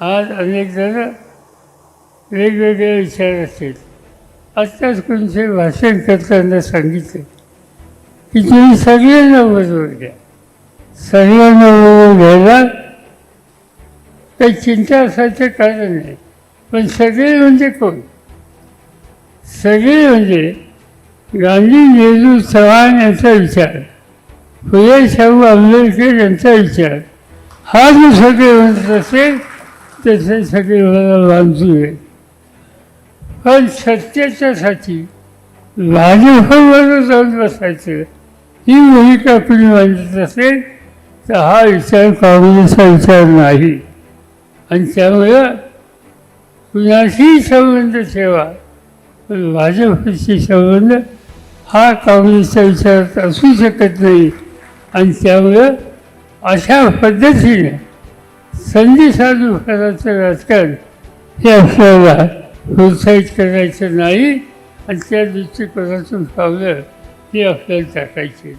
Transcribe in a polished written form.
आज अनेक जण वेगवेगळे विचार असतील. आत्ताच कोणते भाषण करताना सांगितलं की तुम्ही सगळ्यांना बरोबर घ्या. सगळ्यांना बरोबर घ्यायला काही चिंता असायचं कारण नाही. पण सगळे म्हणजे कोण? सगळे म्हणजे गांधी, नेहरू, चव्हाण यांचा विचार, फुले शाहू आंबेडकर यांचा विचार, हा जो सगळे म्हणत असेल त्याचे सगळे मला बांधू आहे. पण सत्याच्यासाठी भाजपबरोबर जाऊन बसायचं ही भूमिका कुणी मांडत असेल तर हा विचार काँग्रेसचा विचार नाही. आणि त्यामुळं कुणाशीही संबंध ठेवा, पण भाजपशी संबंध हा काँग्रेसच्या विचारात असू शकत नाही. आणि त्यामुळं अशा पद्धतीने संधी साधू करायचं राजकारण हे आपल्याला प्रोत्साहित करायचं नाही. आणि त्या दृष्टिकोनातून पावलं हे आपल्याला टाकायचे.